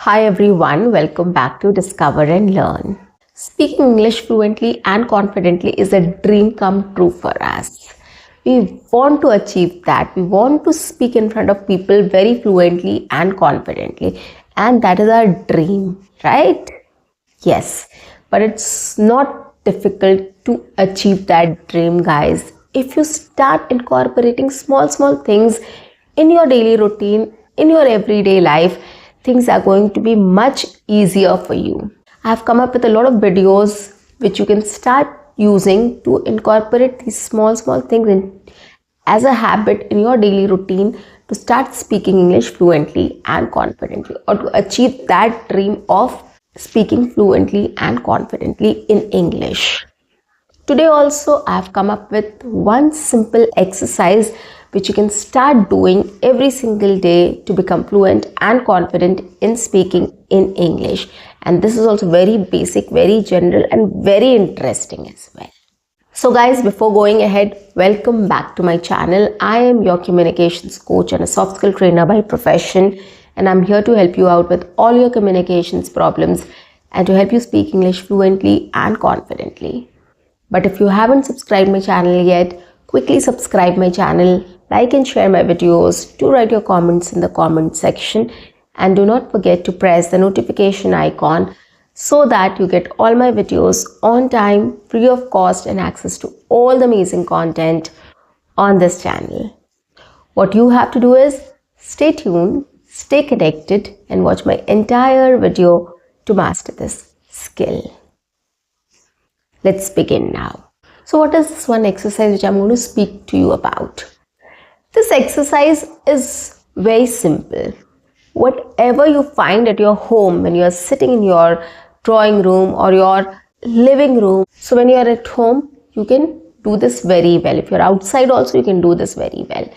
Hi everyone, welcome back to Discover and Learn. Speaking English fluently and confidently is a dream come true for us. We want to achieve that. We want to speak in front of people very fluently and confidently, and that is our dream, right? Yes, but it's not difficult to achieve that dream, guys. If you start incorporating small things in your daily routine, in your everyday life, things are going to be much easier for you. I've come up with a lot of videos which you can start using to incorporate these small things in as a habit in your daily routine to start speaking English fluently and confidently, or to achieve that dream of speaking fluently and confidently in English. Today also I have come up with one simple exercise which you can start doing every single day to become fluent and confident in speaking in English. And this is also very basic, very general and very interesting as well. So guys, before going ahead, welcome back to my channel. I am your communications coach and a soft skill trainer by profession, and I'm here to help you out with all your communications problems and to help you speak English fluently and confidently. But if you haven't subscribed my channel yet, quickly subscribe my channel, like and share my videos, do write your comments in the comment section, and do not forget to press the notification icon so that you get all my videos on time, free of cost, and access to all the amazing content on this channel. What you have to do is stay tuned, stay connected, and watch my entire video to master this skill. Let's begin now. So what is this one exercise which I'm going to speak to you about? This exercise is very simple. Whatever you find at your home when you are sitting in your drawing room or your living room. So when you are at home, you can do this very well. If you're outside also, you can do this very well.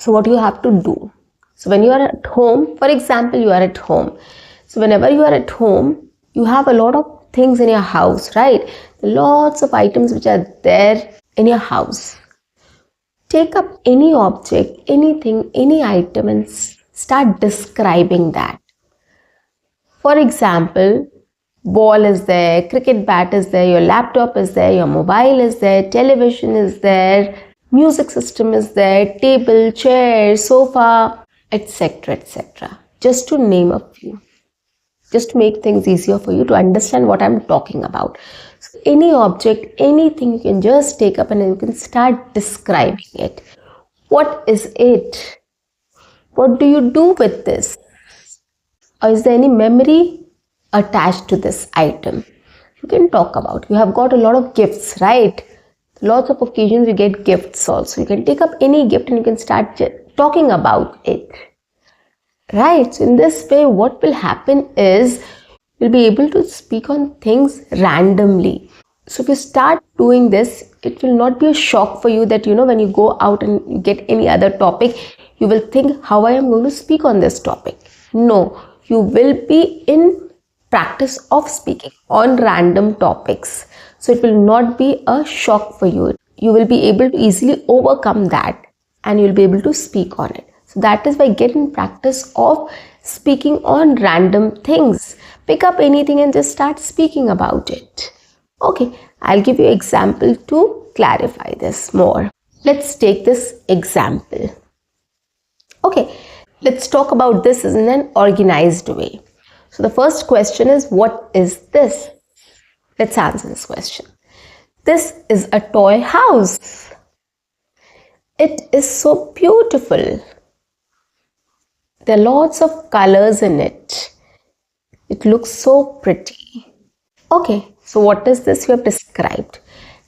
So what you have to do? So when you are at home, for example, you are at home. So whenever you are at home, you have a lot of things in your house, right? Lots of items which are there in your house. Take up any object, anything, any item and start describing that. For example, ball is there, cricket bat is there, your laptop is there, your mobile is there, television is there, music system is there, table, chair, sofa, etc. etc. Just to name a few. Just to make things easier for you to understand what I'm talking about. So any object, anything you can just take up and you can start describing it. What is it? What do you do with this? Or is there any memory attached to this item? You can talk about. You have got a lot of gifts, right? Lots of occasions you get gifts also. You can take up any gift and you can start talking about it. Right, so in this way what will happen is you'll be able to speak on things randomly. So if you start doing this, it will not be a shock for you that when you go out and you get any other topic, you will think how I am going to speak on this topic. No, you will be in practice of speaking on random topics. So it will not be a shock for you. You will be able to easily overcome that and you'll be able to speak on it. So that is by getting practice of speaking on random things. Pick up anything and just start speaking about it. Okay, I'll give you an example to clarify this more. Let's take this example. Okay, let's talk about this in an organized way. So the first question is, what is this? Let's answer this question. This is a toy house. It is so beautiful. There are lots of colors in it. It looks so pretty. Okay, so what is this you have described?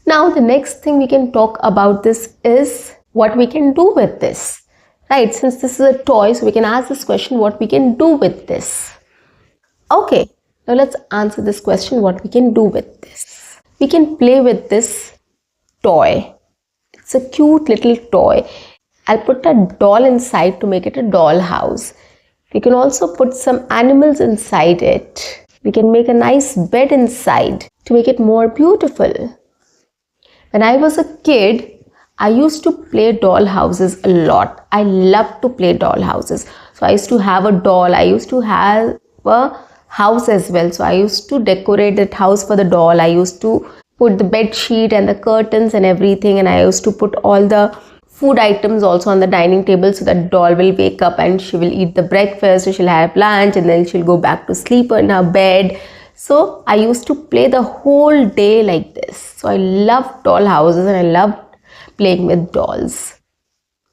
Now the next thing we can talk about this is what we can do with this. Right, since this is a toy, so we can ask this question, what we can do with this. Okay, now let's answer this question, what we can do with this. We can play with this toy. It's a cute little toy. I'll put a doll inside to make it a doll house. We can also put some animals inside it. We can make a nice bed inside to make it more beautiful. When I was a kid, I used to play doll houses a lot. I loved to play doll houses. So I used to have a doll. I used to have a house as well. So I used to decorate that house for the doll. I used to put the bed sheet and the curtains and everything, and I used to put all the food items also on the dining table so that doll will wake up and she will eat the breakfast, or she'll have lunch, and then she'll go back to sleep in her bed. So I used to play the whole day like this. So I love doll houses and I love playing with dolls.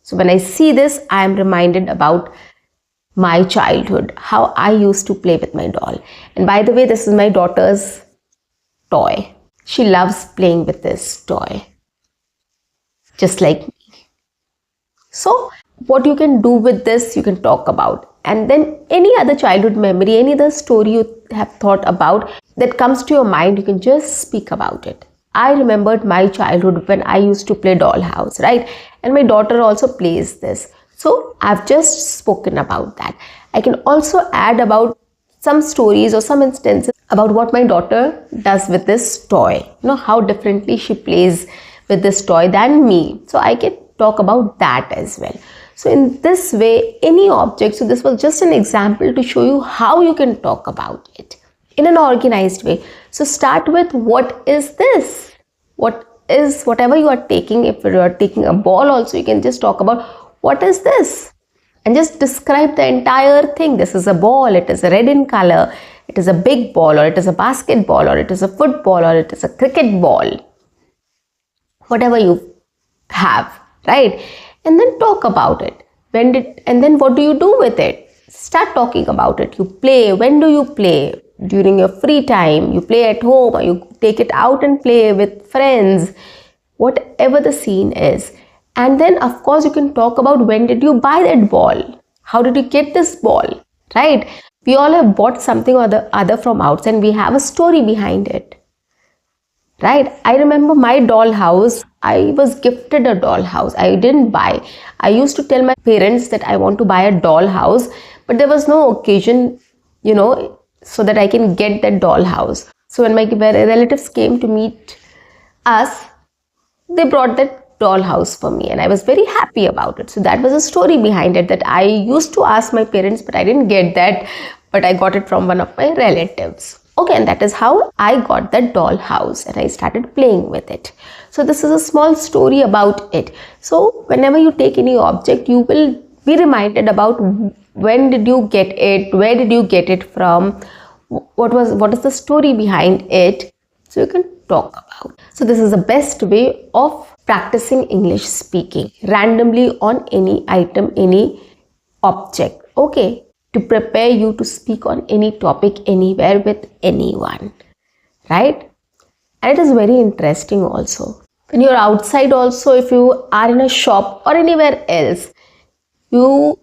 So when I see this, I am reminded about my childhood, how I used to play with my doll. And by the way, this is my daughter's toy. She loves playing with this toy, just like me. So what you can do with this, you can talk about. And then any other childhood memory, any other story you have thought about that comes to your mind, you can just speak about it. I remembered my childhood when I used to play dollhouse, right? And my daughter also plays this. So I've just spoken about that. I can also add about some stories or some instances about what my daughter does with this toy. You know, how differently she plays with this toy than me. So I can talk about that as well. So in this way, any object, so this was just an example to show you how you can talk about it in an organized way. So start with, what is this? What is, whatever you are taking, if you are taking a ball also, you can just talk about, what is this? And just describe the entire thing. This is a ball, it is red in color, it is a big ball, or it is a basketball, or it is a football, or it is a cricket ball. Whatever you have, right? And then talk about it. And then what do you do with it? Start talking about it. You play. When do you play? During your free time. You play at home, or you take it out and play with friends. Whatever the scene is. And then of course you can talk about, when did you buy that ball? How did you get this ball? Right? We all have bought something or the other from outside, and we have a story behind it. Right? I remember my dollhouse. I was gifted a dollhouse. I didn't buy. I used to tell my parents that I want to buy a dollhouse, but there was no occasion, you know, so that I can get that dollhouse. So when my relatives came to meet us, they brought that dollhouse for me, and I was very happy about it. So that was a story behind it, that I used to ask my parents, but I didn't get that, but I got it from one of my relatives. Okay, and that is how I got that dollhouse, and I started playing with it. So this is a small story about it. So whenever you take any object, you will be reminded about, when did you get it, where did you get it from, what is the story behind it, so you can talk about. So this is the best way of practicing English speaking randomly on any item, any object. Okay, to prepare you to speak on any topic, anywhere, with anyone, right? And it is very interesting also. When you're outside also, if you are in a shop or anywhere else, you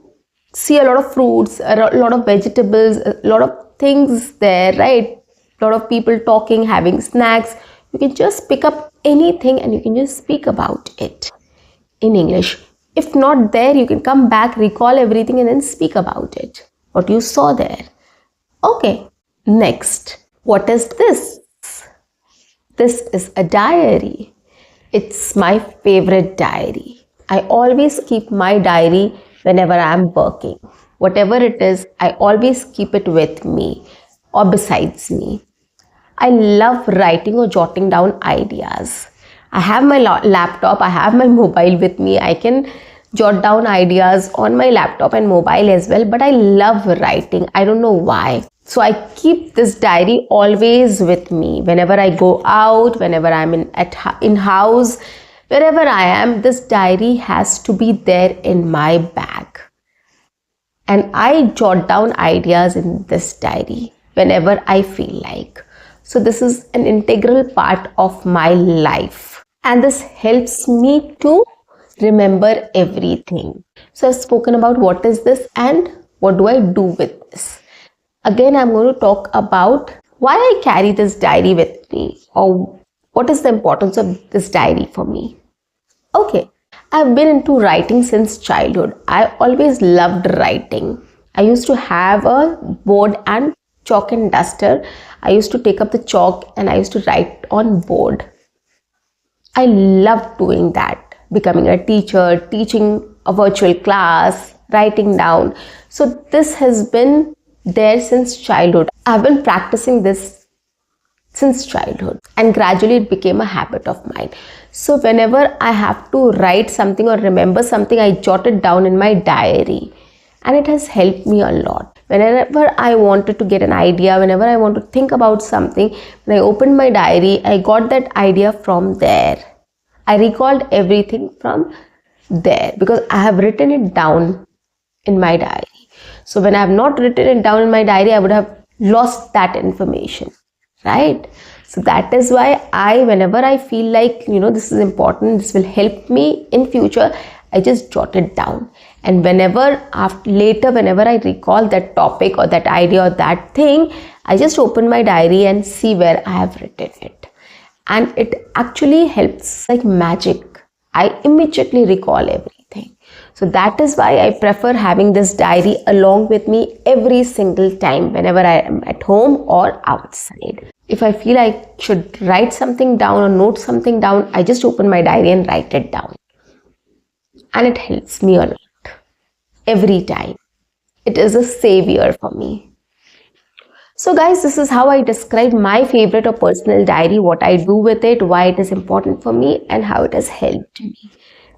see a lot of fruits, a lot of vegetables, a lot of things there, right? A lot of people talking, having snacks. You can just pick up anything and you can just speak about it in English. If not there, you can come back, recall everything, and then speak about it, what you saw there. Okay, next, what is this? This is a diary. It's my favorite diary. I always keep my diary whenever I am working. Whatever it is, I always keep it with me or besides me. I love writing or jotting down ideas. I have my laptop, I have my mobile with me. I can jot down ideas on my laptop and mobile as well, but I love writing. I don't know why. So I keep this diary always with me. Whenever I go out, whenever I'm in house, wherever I am, this diary has to be there in my bag. And I jot down ideas in this diary whenever I feel like. So this is an integral part of my life. And this helps me to remember everything. So I've spoken about what is this and what do I do with this. Again, I'm going to talk about why I carry this diary with me, or what is the importance of this diary for me. Okay, I've been into writing since childhood. I always loved writing. I used to have a board and chalk and duster. I used to take up the chalk and I used to write on board. I loved doing that, becoming a teacher, teaching a virtual class, writing down. So this has been there since childhood. I've been practicing this since childhood, and gradually it became a habit of mine. So whenever I have to write something or remember something, I jot it down in my diary, and it has helped me a lot. Whenever I wanted to get an idea, whenever I want to think about something, when I opened my diary, I got that idea from there. I recalled everything from there because I have written it down in my diary. So when I have not written it down in my diary, I would have lost that information, right? So that is why whenever I feel like, this is important, this will help me in future, I just jot it down. And whenever I recall that topic or that idea or that thing, I just open my diary and see where I have written it. And it actually helps like magic. I immediately recall everything. So that is why I prefer having this diary along with me every single time whenever I am at home or outside. If I feel I should write something down or note something down, I just open my diary and write it down. And it helps me a lot every time. It is a savior for me. So guys, this is how I describe my favorite or personal diary, what I do with it, why it is important for me, and how it has helped me,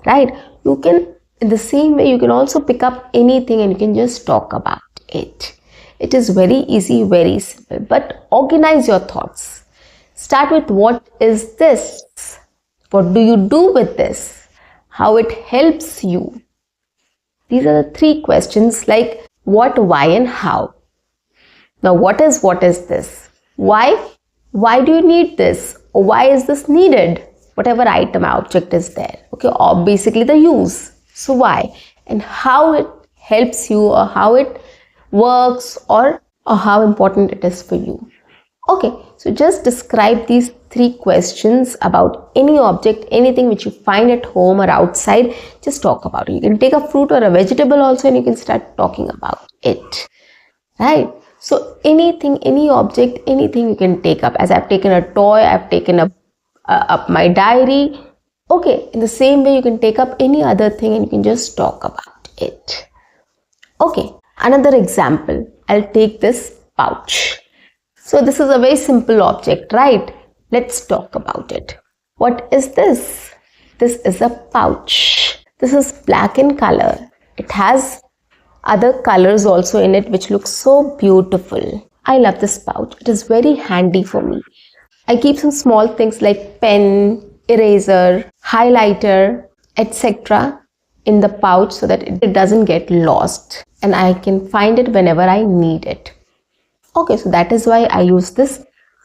right? You can, in the same way, you can also pick up anything and you can just talk about it. It is very easy, very simple, but organize your thoughts. Start with what is this? What do you do with this? How it helps you? These are the 3 questions like what, why, and how. Now, what is this? Why? Why do you need this? Or why is this needed? Whatever item or object is there. Okay, or basically the use. So why? And how it helps you, or how it works, or how important it is for you. Okay, so just describe these 3 questions about any object, anything which you find at home or outside. Just talk about it. You can take a fruit or a vegetable also and you can start talking about it, right? So anything, any object, anything you can take up. As I've taken a toy, I've taken up my diary. Okay, in the same way you can take up any other thing and you can just talk about it. Okay, another example. I'll take this pouch. So this is a very simple object, right? Let's talk about it. What is this? This is a pouch. This is black in color. It has other colors also in it which look so beautiful. I love this pouch. It is very handy for me. I keep some small things like pen, eraser, highlighter, etc. in the pouch so that it doesn't get lost and I can find it whenever I need it. Okay, so that is why I use this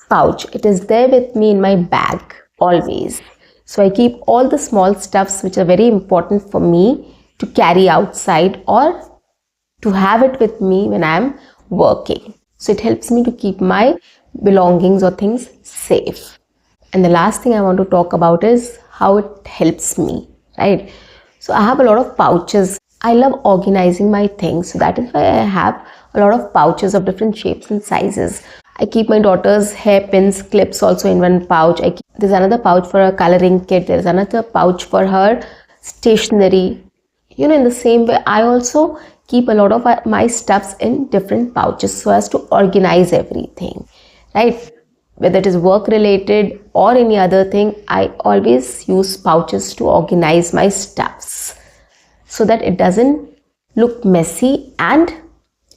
pouch. It is there with me in my bag always. So I keep all the small stuffs which are very important for me to carry outside or to have it with me when I am working. So it helps me to keep my belongings or things safe. And the last thing I want to talk about is how it helps me, right? So I have a lot of pouches. I love organizing my things. So that is why I have a lot of pouches of different shapes and sizes. I keep my daughter's hairpins, clips also in one pouch. There's another pouch for a coloring kit. There's another pouch for her stationery. In the same way, I also keep a lot of my stuffs in different pouches so as to organize everything, right? Whether it is work related or any other thing, I always use pouches to organize my stuffs so that it doesn't look messy and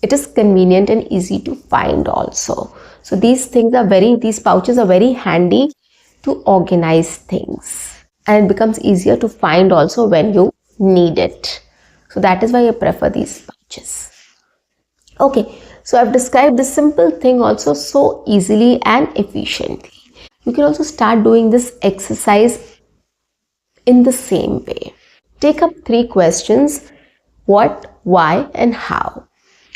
it is convenient and easy to find also. So these pouches are very handy to organize things and it becomes easier to find also when you need it. So that is why I prefer these pouches. Okay, so I've described this simple thing also so easily and efficiently. You can also start doing this exercise in the same way. Take up 3 questions, what, why, and how,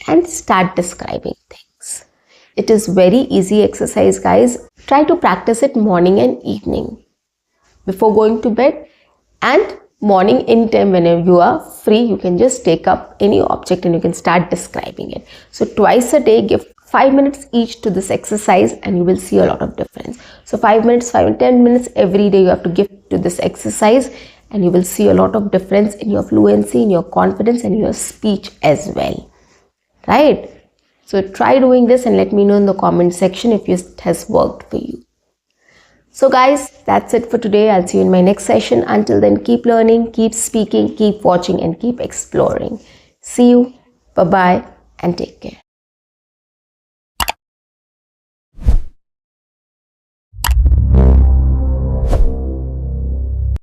and start describing things. It is very easy exercise, guys. Try to practice it morning and evening before going to bed, and morning in time whenever you are free, you can just take up any object and you can start describing it. So twice a day, give 5 minutes each to this exercise and you will see a lot of difference. So 5 minutes, 5 and 10 minutes every day you have to give to this exercise and you will see a lot of difference in your fluency, in your confidence and your speech as well, right? So try doing this and let me know in the comment section if it has worked for you. So guys, that's it for today. I'll see you in my next session. Until then, keep learning, keep speaking, keep watching, and keep exploring. See you. Bye-bye and take care.